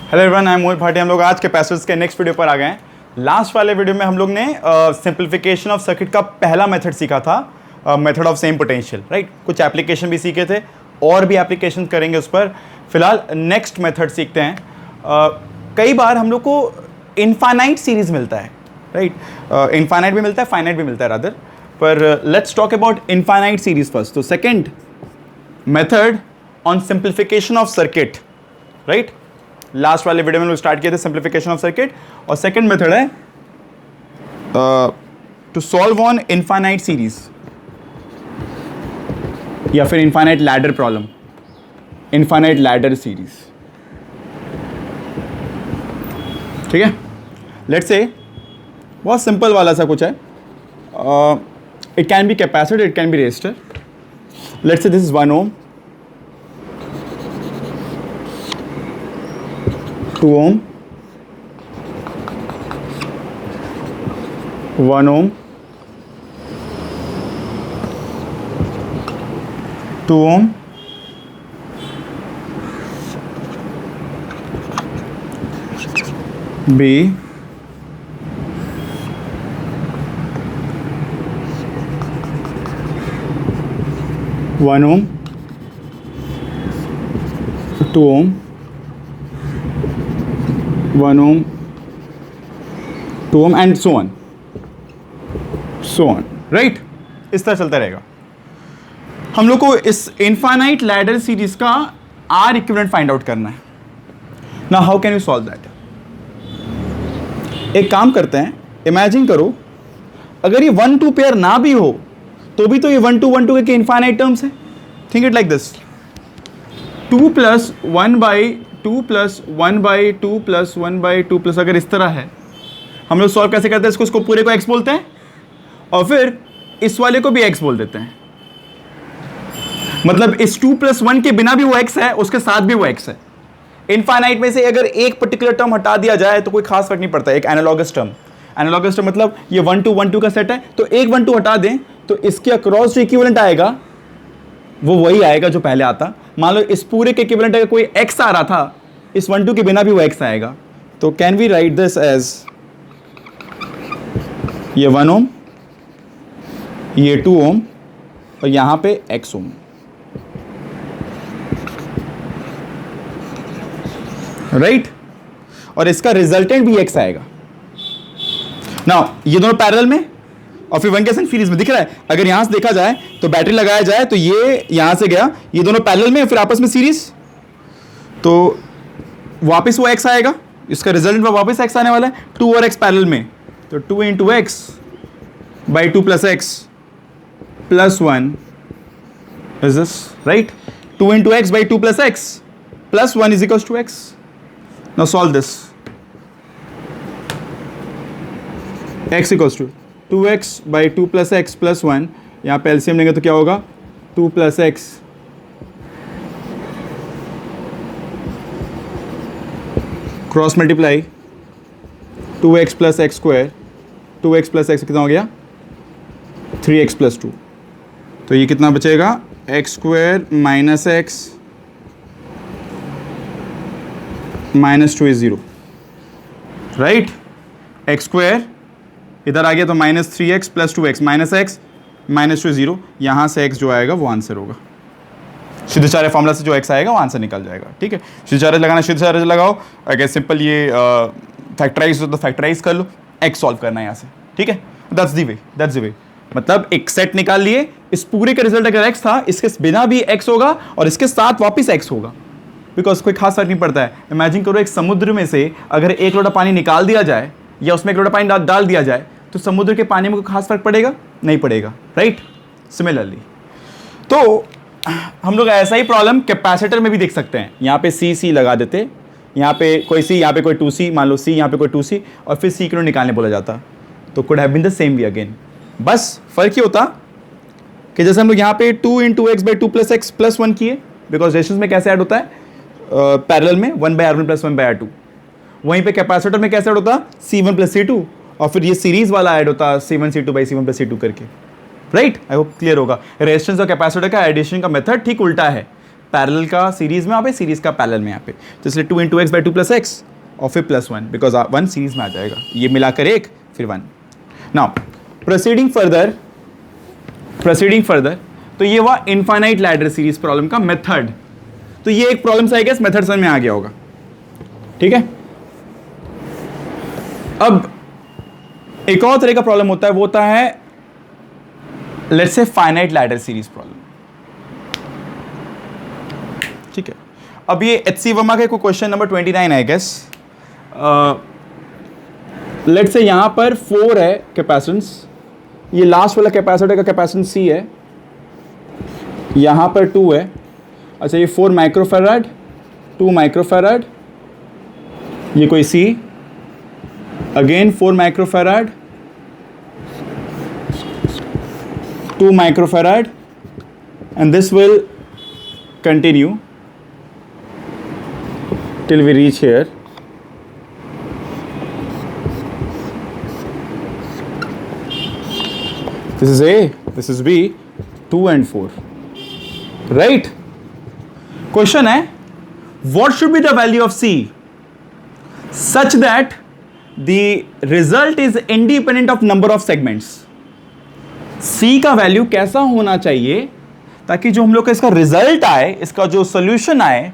Hello everyone, I am मोहित भाटी। हम लोग आज कैपेसिटर्स के नेक्स्ट वीडियो पर आ गए हैं। लास्ट वाले वीडियो में हम लोग ने सिंप्लीफिकेशन ऑफ सर्किट का पहला मेथड सीखा था, method of same potential, right. कुछ एप्लीकेशन भी सीखे थे और भी एप्लीकेशन करेंगे उस पर। फिलहाल नेक्स्ट मेथड सीखते हैं। कई बार हम लोग को इनफाइनाइट सीरीज मिलता है, राइट। इनफाइनाइट भी मिलता है, फाइनाइट भी मिलता है रादर, पर let's talk about infinite series first. तो second method on simplification of circuit, right. Last वाले वीडियो में लोग स्टार्ट किए थे सिंप्लीफिकेशन ऑफ सर्किट, और सेकंड मेथड है to solve on infinite series या फिर infinite ladder problem, infinite ladder series. ठीक है, लेट्स से बहुत सिंपल वाला सा कुछ है। It can be capacitor, it can be resistor. Let's say this is 1 ohm, 2 ohm, 1 ohm, 2 ohm, 1 ohm, 2 ohm, 1 ohm, 2 ohm and so on, right? इस तरह चलता रहेगा। हम लोग को इस इनफाइनाइट लैडर सीरीज का R इक्विवेलेंट फाइंड आउट करना है। Now how can you solve that? एक काम करते हैं, इमेजिन करो अगर ये 1-2 पेयर ना भी हो तो भी तो ये 1-2 1-2 के इनफाइनाइट टर्म्स है। Think it like this, 2 + 1/2 + 1/2 + 1/2 plus, अगर इस तरह है हम लोग सॉल्व कैसे करते हैं इसको पूरे को x बोलते हैं और फिर इस वाले को भी x बोल देते हैं। मतलब इस 2 + 1 के बिना भी वो x है, उसके साथ भी वो x है। इनफाइनाइट में से अगर एक पर्टिकुलर टर्म हटा दिया जाए तो कोई खास फर्क नहीं पड़ता। एक एनालॉगस टर्म, एनालॉगस टर्म मतलब ये 1-2 1-2 का सेट है, तो एक 1-2 हटा दें तो इसके अक्रॉस जो इक्विवेलेंट आएगा वो वही आएगा जो पहले आता। मान लो इस पूरे के इक्विवेलेंट अगर कोई x आ रहा था, इस 1-2 के बिना भी वो x आएगा। तो can we write this as ये 1 ohm, ये 2 ohm और यहां पे x ohm, राइट। और इसका रिजल्टेंट भी x आएगा। नाउ ये दोनों पैरेलल में और फिर 1 के संग सीरीज में दिख रहा है। अगर यहां से देखा जाए तो बैटरी लगाया जाए तो ये यहां से गया, ये दोनों पैरेलल में फिर आपस में सीरीज, तो वापस वो x आएगा, इसका रिजल्ट वापस x आने वाला है। 2 और x पैरेलल में, तो 2 × x/2 + x + 1 is this, right. 2 × x/2 + x + 1 = x। Now solve this. x = 2x/2 + x + 1, यहाँ पे एलसीएम लेंगे तो क्या होगा? 2 + x cross multiply 2x + x², 2x + x कितना हो गया? 3x + 2। तो ये कितना बचेगा? x² - x - 2 = 0, right. x² इधर आ गया तो -3x + 2x -x - 2 0, यहाँ से x जो आएगा वो आंसर होगा। सीधे फॉर्मूला से जो x आएगा वो आंसर निकल जाएगा। ठीक है, सीधे लगाना, सीधे लगाओ। अगर सिंपल ये फैक्टराइज हो तो फैक्टराइज कर लो, x सॉल्व करना है यहाँ से। ठीक है, दैट्स द वे। मतलब एक सेट निकाल लिए, इस पूरे का रिजल्ट अगर x था, इसके बिना भी x होगा और इसके साथ वापस x होगा, बिकॉज कोई खास फर्क नहीं पड़ता है। इमेजिन करो एक समुद्र में से अगर 1 लोटा पानी निकाल दिया जाए या उसमें 1 लोटा पानी डाल दिया जाए तो समुद्र के पानी में कोई खास फर्क पड़ेगा? नहीं पड़ेगा, राइट। सिमिलरली तो हम लोग ऐसा ही प्रॉब्लम कैपेसिटर में भी देख सकते हैं। यहाँ पे C लगा देते, यहाँ पे कोई C, यहाँ पे कोई 2C, मान लो C, यहाँ पे कोई 2C, और फिर C क्यों निकालने बोला जाता, तो could have been the same way again. बस फर्क ये होता कि जैसे हम लोग यहाँ पे 2 × x/2 + x + 1 किए, बिकॉज रेशियोज में कैसे ऐड होता है? पैरेलल में 1/r1 + 1/r2। वहीं पे कैपेसिटर में कैसे ऐड होता? C1 + C2, और फिर ये सीरीज वाला ऐड होता C1 C2 C1 C2 करके, राइट। आई होप क्लियर होगा। रेजिस्टेंस और कैपेसिटर का एडिशन का मेथड ठीक उल्टा है। पैरेलल का सीरीज में यहाँ पे, सीरीज का पैरेलल में यहाँ पे, तो इसलिए 2 × x / 2 + x और फिर +1 बिकॉज 1 सीरीज में आ जाएगा, ये मिलाकर 1 फिर 1। नाउ प्रोसीडिंग फर्दर, तो ये हुआ इनफाइनाइट लैडर सीरीज प्रॉब्लम का मेथड। तो ये एक प्रॉब्लम आई गेस मेथड समझ में आ गया होगा, ठीक है। अब एक और तरह का प्रॉब्लम होता है, वो होता है let's say finite ladder series problem, ठीक है। अब ये HC वर्मा का क्वेश्चन नंबर 29 है गेस। लेट्स से यहां पर 4 है कैपेसिटेंस, ये लास्ट वाला कैपेसिटर का कैपेसिटेंस C है, यहां पर 2 है, अच्छा ये 4 माइक्रोफैराड, 2 माइक्रोफैराड, ये कोई C, again 4 microfarad, 2 microfarad, and this will continue till we reach here. This is A, this is B, 2 and 4, right? Question है, what should be the value of C such that the result is independent of number of segments? C का value कैसा होना चाहिए ताकि जो हम लोग का इसका रिजल्ट आए, इसका जो सोल्यूशन आए,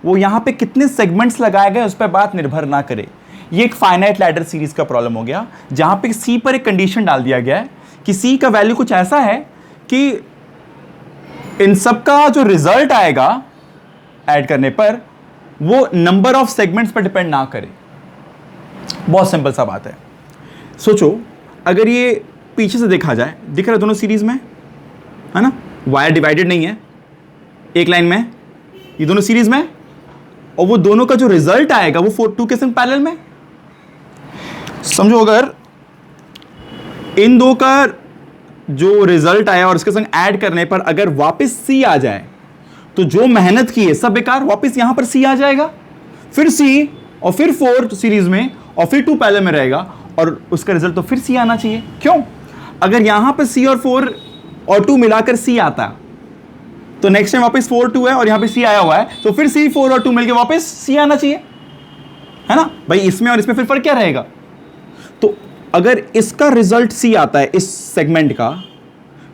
वो यहाँ पे कितने सेगमेंट्स लगाए गए उस पर बात निर्भर ना करे। ये एक फाइनाइट लैडर सीरीज का प्रॉब्लम हो गया, जहाँ पे C पर एक कंडीशन डाल दिया गया है कि C का वैल्यू कुछ ऐसा है कि इन सब का जो रिजल्ट आएगा ऐड करने पर वो नंबर ऑफ सेगमेंट्स पर डिपेंड ना करे। बहुत सिंपल सा बात है। सोचो अगर ये पीछे से देखा जाए, दिख रहा है दोनों सीरीज में, है ना, वायर डिवाइडेड नहीं है एक लाइन में, ये दोनों सीरीज में, और वो दोनों का जो रिजल्ट आएगा वो 2 के संग पैरेलल में। समझो अगर इन दो का जो रिजल्ट आया और इसके संग ऐड करने पर अगर वापस C आ जाए तो जो मेहनत की है सब बेकार, वापस यहां पर C आ जाएगा, फिर C और फिर 4 सीरीज में और फिर 2 पैरेलल में रहेगा और उसका रिजल्ट तो फिर C आना चाहिए। क्यों? अगर यहां पर C और 4 और 2 मिलाकर C आता तो नेक्स्ट टाइम वापस 4 2 है और यहां पे C आया हुआ है, तो फिर C 4 और 2 मिलकर वापस C आना चाहिए, है ना भाई। इसमें और इसमें फिर फर्क क्या रहेगा? तो अगर इसका रिजल्ट C आता है इस सेगमेंट का,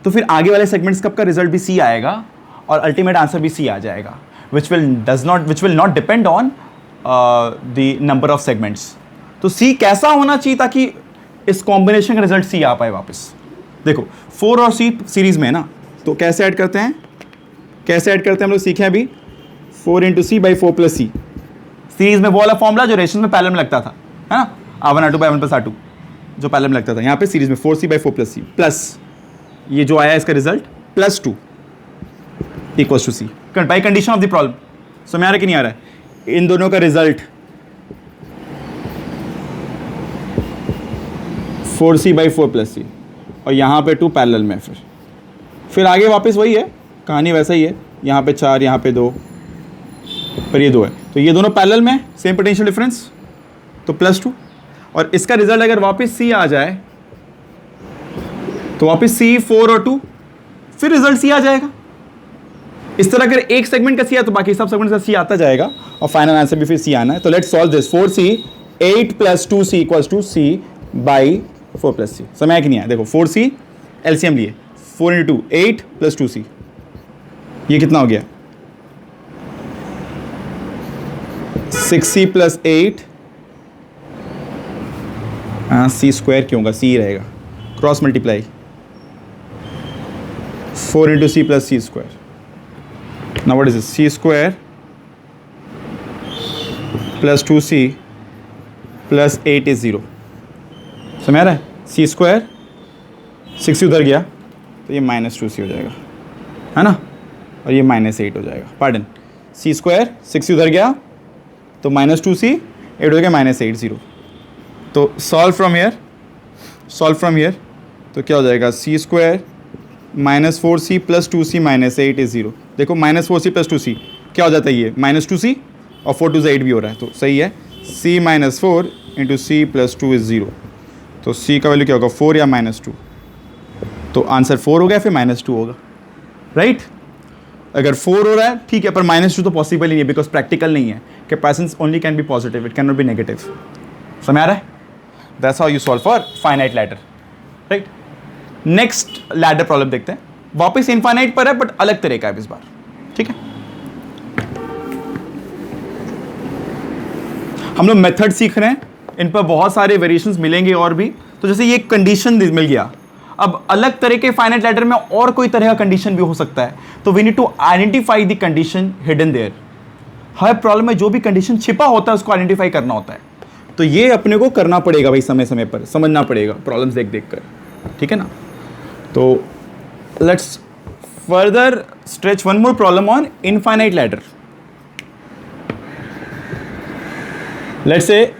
तो फिर आगे वाले सेगमेंट्स का रिजल्ट भी C आएगा और अल्टीमेट आंसर भी C आ जाएगा, which will not depend on the number of segments। तो C कैसा होना चाहिए ताकि इस कॉम्बिनेशन का रिजल्ट C आ पाए वापस। देखो 4 और C सीरीज में है ना, तो कैसे ऐड करते हैं, हम लोग सीखे अभी, 4 × C / 4 + C। सीरीज में वो वाला फॉर्मूला जो रेशंस में पैरेलल में लगता था, है ना, R1 R2 / 1 + R2 जो पैरेलल में लगता था, यहाँ पे सीरीज में 4C / 4 + C प्लस ये जो आया इसका result +2 = C by condition of the problem. समझ आ रहा है कि नहीं आ रहा है? इन दोनों का रिजल्ट 4C / 4 + C और यहाँ पे 2 पैरेलल में, फिर आगे वापस वही है, कहानी वैसा ही है, यहाँ पे 4, यहाँ पे 2, पर ये 2 है, तो ये दोनों पैरेलल में, सेम पोटेंशियल डिफरेंस, तो +2। और इसका रिजल्ट अगर वापस C आ जाए तो वापस C 4 और 2, फिर रिजल्ट C आ जाएगा। इस तरह अगर एक सेगमेंट का C है तो बाकी सब सेगमेंट का C आता जाएगा और फाइनल आंसर भी फिर C आना है। तो let's solve this. 4C 8 + 2C = C / 4 + C। समझ आया कि नहीं आया? देखो 4C एलसीएम लिए, 4 × 2 8 + 2C, ये कितना हो गया? 6C + 8, हाँ C² क्यों होगा, C रहेगा, cross multiply 4 × C + C²। Now what is this? C² + 2C + 8 is 0। समझ आ रहा है? C² 6 उधर गया तो ये -2C हो जाएगा, है ना, और ये -8 हो जाएगा। पार्डन, C² 6 उधर गया तो -2C, 8 हो गया -8 0। तो सॉल्व फ्रॉम हियर, तो क्या हो जाएगा? C² -4C + 2C -8 is 0। देखो -4C + 2C क्या हो जाता है, ये -2C और 4 2 8 भी हो रहा है, तो सही है। C -4 × C + 2 is 0। तो C का वैल्यू क्या होगा, 4 या -2? तो आंसर 4 हो गया, फिर -2 होगा, राइट। अगर 4 हो रहा है ठीक है, पर -2 तो पॉसिबल ही नहीं है, बिकॉज प्रैक्टिकल नहीं है. Capacitance only can be positive, it can not be negative. समझ आ रहा है? That's how you solve for finite ladder. Right, next ladder problem देखते हैं. वापस इनफाइनाइट पर है बट अलग तरह का है इस बार. ठीक है, हम लोग मेथड सीख रहे हैं, इन पर बहुत सारे वेरिएशंस मिलेंगे और भी. तो जैसे ये कंडीशन मिल गया, अब अलग तरह के फाइनाइट लैडर में और कोई तरह का कंडीशन भी हो सकता है. तो we need to identify the condition hidden there. हर प्रॉब्लम में जो भी कंडीशन छिपा होता है उसको आइडेंटिफाई करना होता है. तो ये अपने को करना पड़ेगा भाई, समय समय पर समझना पड़ेगा प्रॉब्लम्स देख देख कर. ठीक है ना? तो let's further stretch one more problem on infinite ladder. Let's say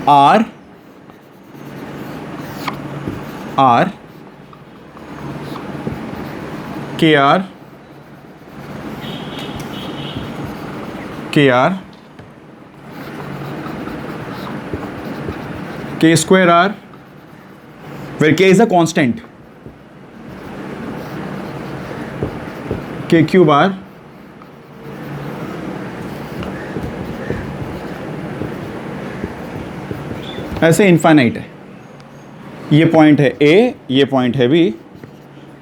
R KR K square R, where K is a constant, K cube R, ऐसे इनफाइनाइट है. ये पॉइंट है A, ये पॉइंट है B.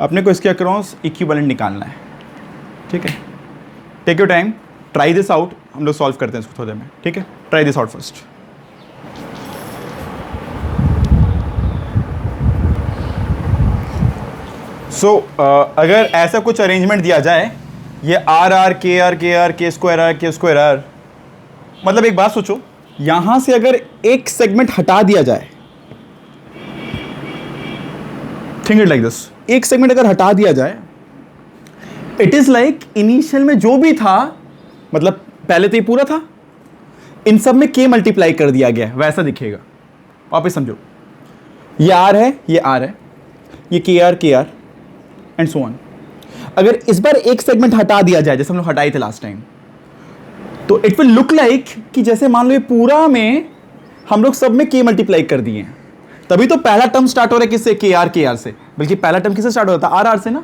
अपने को इसके अक्रॉस इक्विवेलेंट निकालना है. ठीक है, take your time, try this out. हम लोग सॉल्व करते हैं इसको थोड़ी देर में. ठीक है, ट्राई दिस आउट फर्स्ट. सो अगर ऐसा कुछ अरेंजमेंट दिया जाए, ये R K स्क्वायर R, मतलब एक बात सोचो, यहां से अगर एक सेगमेंट हटा दिया जाए, थिंक इट लाइक दिस, एक सेगमेंट अगर हटा दिया जाए, इट इज लाइक इनिशियल में जो भी था, मतलब पहले तो ये पूरा था, इन सब में K मल्टीप्लाई कर दिया गया, वैसा दिखेगा. वापस समझो, ये R है, ये R है, ये KR एंड सो ऑन. अगर इस बार एक सेगमेंट हटा दिया जाए, जैसे हम लोग हटाए थे लास्ट टाइम, तो इट विल लुक लाइक कि जैसे मान लो ये पूरा में हम लोग सब में K मल्टीप्लाई कर दिए हैं. तभी तो पहला टर्म स्टार्ट हो रहा है किससे? KR से. बल्कि पहला टर्म किससे स्टार्ट होता है? R से ना.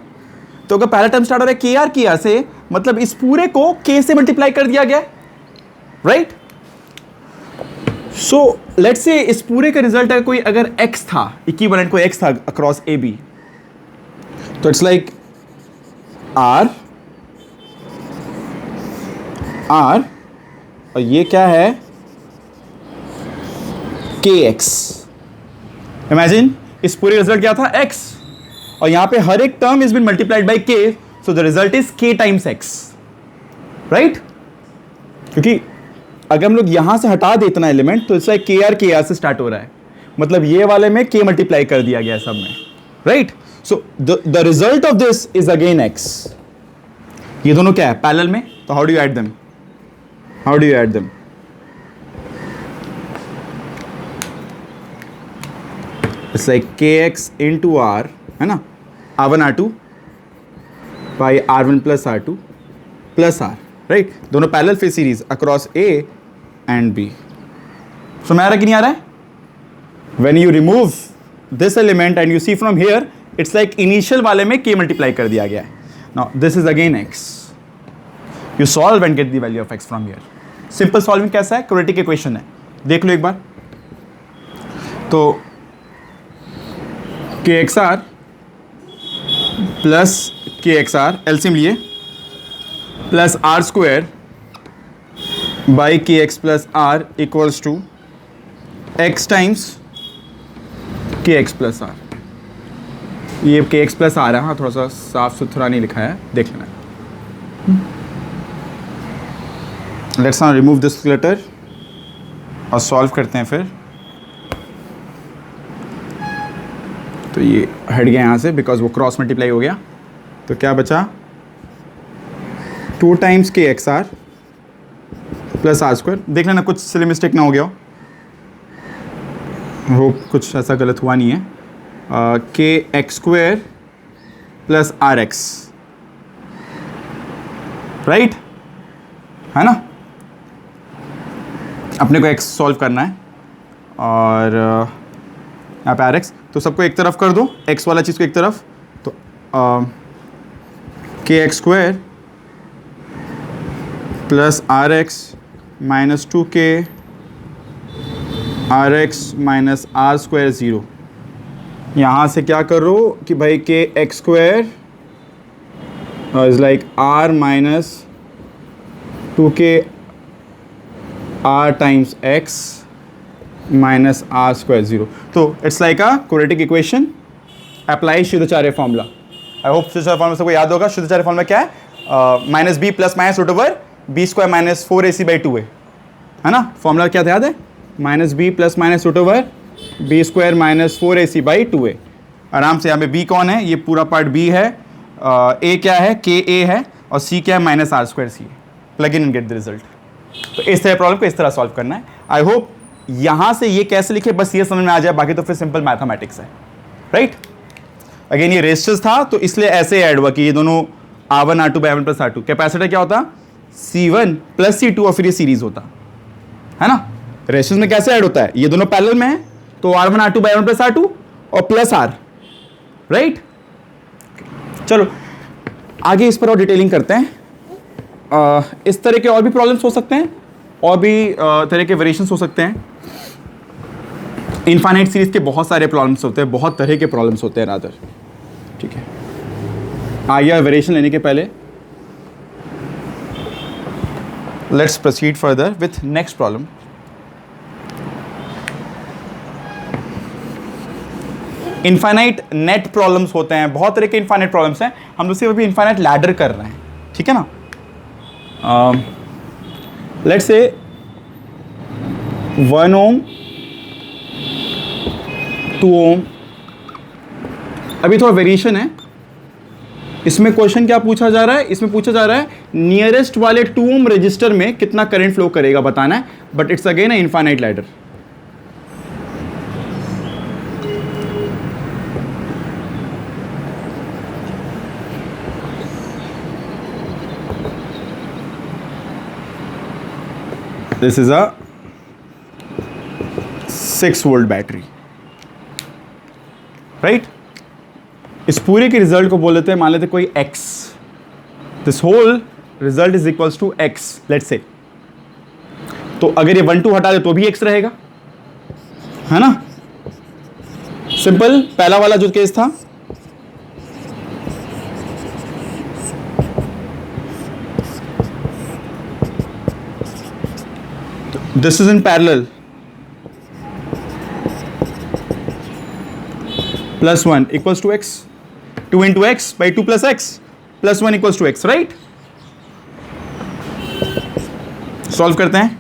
तो अगर पहला टर्म स्टार्ट हो रहा है KR से, मतलब इस पूरे को K से मल्टीप्लाई कर दिया गया. राइट, सो लेट्स से इस पूरे का रिजल्ट है कोई अगर X था, इक्विवेलेंट कोई X था अक्रॉस AB, तो इट्स लाइक R और ये क्या है? KX. इमेजिन इस पूरे रिजल्ट क्या था? X, और यहां पे हर एक term is been multiplied by K, so the result is K times X. Right, क्योंकि अगर हम लोग यहां से हटा दे इतना एलिमेंट, तो इट्स लाइक KR से स्टार्ट हो रहा है, मतलब ये वाले में K मल्टीप्लाई कर दिया गया है सब में. Right, so the result of this is again X. ये दोनों क्या है? पैरेलल में. तो how do you add them? It's like KX into R, है ना, R1 R2 by R1 plus R2 plus R. Right, दोनों parallel phase series across A and B. समझ आ रहा कि नहीं आ रहा है? When you remove this element and you see from here, it's like initial वाले में K मल्टीप्लाई कर दिया गया है. Now this is again X. You solve and get the value of X from here. Simple solving कैसा है? Quadratic equation है, देख लो एक बार. तो KXR प्लस KXR एलसीएम लिए, plus R square by KX plus R equals to X times KX plus R. ये KX plus R है, हाँ थोड़ा सा साफ सुथरा नहीं लिखा है, देख लेना. Let's now remove this letter और सॉल्व करते हैं फिर. तो ये हट गया यहाँ से बिकॉज वो क्रॉस मल्टीप्लाई हो गया. तो क्या बचा? 2 times KXR plus R square. देख लेना कुछ सिली मिस्टेक ना हो गया हो, कुछ ऐसा गलत हुआ नहीं है. KX square plus RX. Right, है ना? अपने को X सॉल्व करना है और यहाँ पे RX. तो सबको एक तरफ कर दो, X वाला चीज़ को एक तरफ. तो के x square plus r x minus 2k r x minus r square 0। यहाँ से क्या करो कि भाई के x square is like r minus 2k r times x minus r square 0। तो it's like a quadratic equation apply Shuddhacharya formula. I hope Shuddhacharya formula सबको याद होगा। शुद्धाचार्य फॉर्मूला क्या है? Minus b plus minus root over b square minus 4ac/2a, है ना। Formula क्या था याद है? Minus b plus minus root over b square minus 4ac/2a। आराम से, यहाँ पे बी कौन है? ये पूरा पार्ट बी है, ए क्या है? के ए है, और सी क्या है? माइनस आर स्क्वायर सी है। Plug in and get the result. तो इस तरह प्रॉब्लम को इस तरह सॉल्व करना है। आई होप यहाँ से ये कैसे लिखे बस ये समझ में आ जाए, बाकी तो फिर सिंपल मैथमेटिक्स है, राइट। अगेन ये रेजिस्टर्स था तो इसलिए ऐसे ऐड हुआ कि ये दोनों R1 R2 by R1 plus R2। Capacitor क्या होता? C1 प्लस C2, और फिर ये सीरीज होता है ना। रेजिस्टर्स में कैसे ऐड होता है? ये दोनों पैरेलल में है तो R1 R2 by R1 plus R2 और प्लस R, राइट। चलो आगे इस पर और डिटेलिंग करते हैं। इस तरह के और भी प्रॉब्लम्स हो सकते हैं, और भी तरह के वेरिएशंस हो सकते हैं। इनफाइनाइट सीरीज के बहुत सारे प्रॉब्लम्स होते हैं, बहुत तरह के प्रॉब्लम्स होते हैं रादर, ठीक है। आइए वेरिएशन लेने के पहले let's proceed further with next problem. Infinite net problems होते हैं, बहुत तरह के इनफाइनाइट प्रॉब्लम्स हैं। हम लोग सिर्फ अभी इनफाइनाइट लैडर कर रहे हैं, ठीक है ना। लेट्स से 1 ओम 2 ओम। अभी थोड़ा वेरिएशन है इसमें। क्वेश्चन क्या पूछा जा रहा है? इसमें पूछा जा रहा है नियरेस्ट वाले 2 ओम रजिस्टर में कितना करंट फ्लो करेगा बताना है, but it's again infinite ladder. This is a 6 volt battery, right. इस पूरे के रिजल्ट को बोल लेते हैं, मान लेते कोई x। This whole result is equals to x, let's say. तो अगर ये 1 2 हटा दे तो भी x रहेगा, है ना। सिंपल। पहला वाला जो केस था this is in parallel, plus 1 equals to x, 2 into x by 2 plus x plus 1 equals to x, right। Solve करते हैं।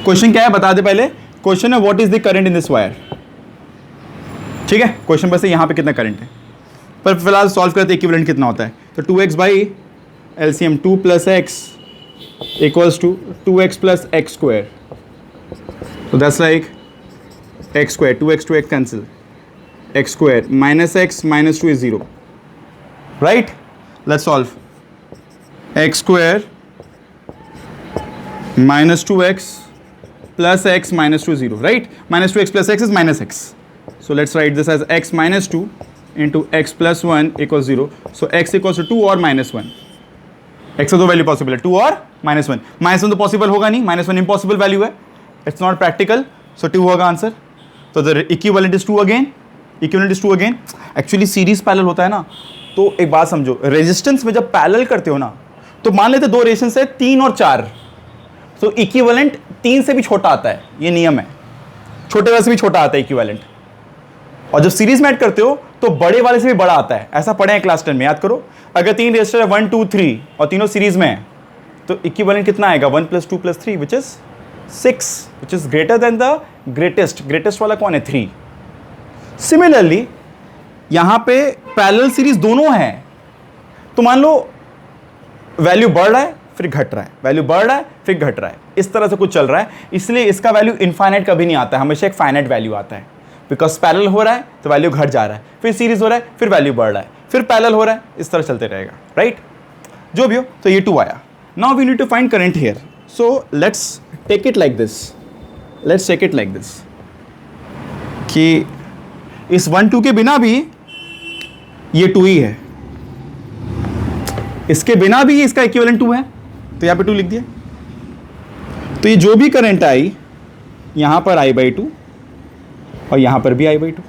क्वेश्चन क्या है बता दे पहले। क्वेश्चन है what is the current in this wire, ठीक है। क्वेश्चन बस यहां पे कितना करंट है, पर फिलहाल सॉल्व करते इक्विवेलेंट कितना होता है। तो 2x by LCM 2 plus x equals to 2x plus x square. So that's like x square, 2x cancel, x square minus x minus 2 is 0, right? Let's solve. X square minus 2x plus x minus 2 is 0, right? Minus 2x plus x is minus x. So let's write this as x minus 2 into x plus 1 equals 0. So x equals to 2 or minus 1. x का दो value possible है, 2 और -1। -1 तो possible होगा नहीं, -1 impossible value है, it's not practical. सो 2 होगा answer. तो the equivalent is 2 again, equivalent is 2 again. Actually series parallel होता है ना, तो एक बात समझो, रेजिस्टेंस में जब पैरेलल करते हो ना, तो मान लेते 2 रेजिस्टेंस है 3 और 4, तो इक्विवेलेंट 3 से भी छोटा आता है, ये नियम है। छोटे वाले से भी छोटा आता है इक्विवेलेंट। और जब सीरीज में ऐड करते हो तो बड़े वाले से भी बड़ा आता है। ऐसा पढ़े हैं क्लास 10 में, याद करो। अगर 3 रेजिस्टर है 1 2 3 और तीनों सीरीज में है, तो इक्विवेलेंट कितना आएगा? 1 + 2 + 3 which is 6, which is greater than the greatest. Greatest वाला कौन है? 3। सिमिलरली यहां पे पैरेलल सीरीज दोनों है, तो मान लो वैल्यू बढ़ रहा है फिर घट रहा है, वैल्यू बढ़ रहा है फिर घट रहा है, इस तरह से कुछ चल रहा है। इसलिए इसका वैल्यू इनफाइनाइट कभी नहीं आता है, हमेशा एक फाइनाइट वैल्यू आता है। बिकॉज पैरेलल हो रहा है तो वैल्यू घट जा रहा है, फिर सीरीज हो रहा है फिर वैल्यू बढ़ रहा है, फिर पैरेलल हो रहा है, इस तरह चलते रहेगा, राइट। जो भी हो, तो ये 2 आया। Now we need to find current here. So let's take it like this, let's take it like this कि इस 1 2 के बिना भी ये 2 ही है, इसके बिना भी इसका इक्विवेलेंट 2 है, तो यहां पे 2 लिख दिया। तो ये जो भी करंट आई, यहां पर I/2 और यहां पर भी I/2।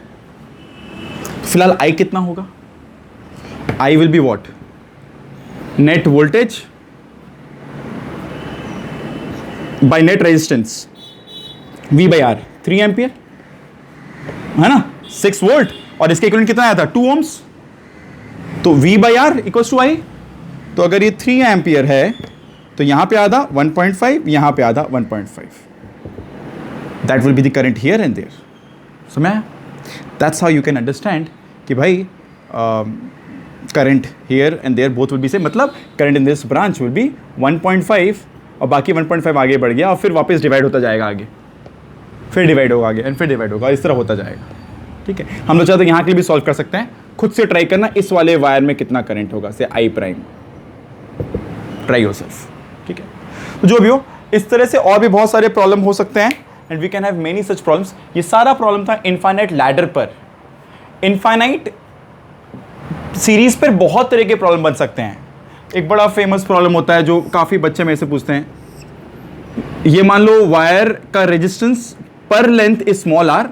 फिलहाल I कितना होगा? I will be what? Net voltage by net resistance V/R, 3 ampere है ना, 6 वोल्ट, और इसके इक्विवेलेंट कितना आया था? 2 ohms। तो V/R इक्वल्स टू I। तो अगर ये 3 एम्पियर है तो यहां पे आधा 1.5, यहां पे आधा 1.5। That will be the current here and there. समझ आया? That's how you can understand कि भाई current here and there both will be same, मतलब current in this branch will be 1.5 और बाकी 1.5 आगे बढ़ गया और फिर वापस डिवाइड होता जाएगा आगे, फिर डिवाइड होगा आगे एंड फिर डिवाइड होगा, इस तरह होता जाएगा। ठीक है, हम लोग चाहते हैं यहाँ के लिए भी सॉल्व कर सकते हैं। खुद से ट्राई करना इस वाले वायर में कितना करंट होगा, से I प्राइम, ट्राई योरसेल्फ। ठीक है, तो जो भी हो, इस तरह से और भी बहुत सारे प्रॉब्लम हो सकते हैं and we can have many such problems. ये सारा प्रॉब्लम था इनफाइनाइट लैडर पर। इनफाइनाइट सीरीज पर बहुत तरह के प्रॉब्लम बन सकते हैं। एक बड़ा फेमस प्रॉब्लम होता है जो काफ़ी बच्चे मेरे से पूछते हैं, ये मान लो वायर का resistance per length is small r,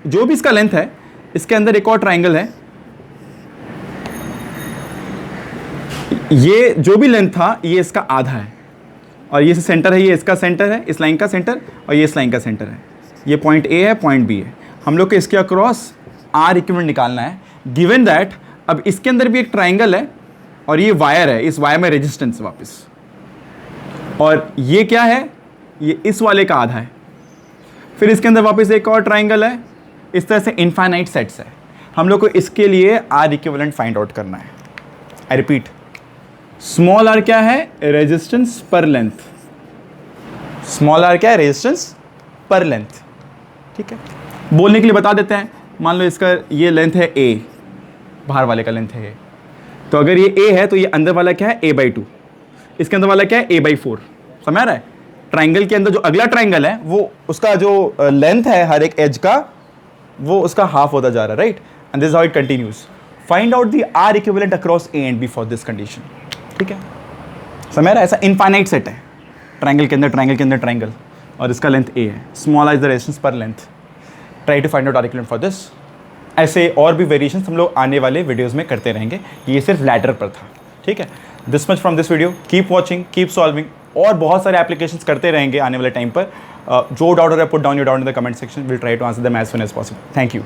जो भी इसका लेंथ है, इसके अंदर एक और ट्राइंगल है, ये जो भी लेंथ था ये इसका आधा है, और ये सेंटर है, ये इसका सेंटर है, इस लाइन का सेंटर, और ये इस लाइन का सेंटर है। ये पॉइंट A है, पॉइंट B है। हम लोग को इसके अक्रॉस R इक्विवेलेंट निकालना है। गिवन दैट अब इसके अंदर भी एक ट्राइंगल है और ये वायर है, इस वायर में रेजिस्टेंस वापस, और ये क्या है, ये इस वाले का आधा है। फिर इसके अंदर वापस एक और ट्राइंगल है। इस तरह से इनफाइनाइट सेट्स है। हम लोग को इसके लिए R इक्विवेलेंट फाइंड आउट करना है। आई रिपीट, स्मॉल r क्या है? Resistance per length. Small r क्या है? Resistance per length. ठीक है, बोलने के लिए बता देते हैं। मान लो इसका ये लेंथ है A, बाहर वाले का लेंथ है A, तो अगर ये A है तो ये अंदर वाला क्या है? A/2। इसके अंदर वाला क्या है? A/4। समझ आ रहा है? ट्राइंगल के अंदर जो अगला ट्राइंगल है वो उसका जो लेंथ है हर एक एज का, वो उसका हाफ होता जा रहा है, right? And this how it continues. Find out the R equivalent across A and B for this condition. ठीक है, समझ रहा है? ऐसा इनफाइनाइट सेट है, ट्राइंगल के अंदर ट्राइंगल के अंदर ट्राइंगल, और इसका लेंथ A है। Small r is the resistance per length. Try to find out R equivalent for this. ऐसे और भी वेरिएशंस हम लोग आने वाले वीडियोस में करते रहेंगे। ये सिर्फ लैडर पर था। ठीक है, this much from this video. Keep watching, keep solving, और बहुत सारे एप्लीकेशंस करते रहेंगे आने वाले टाइम पर। जो डाउट हो रहा है, put down your doubt in the comment section. Will try to answer them as soon as possible. Thank you.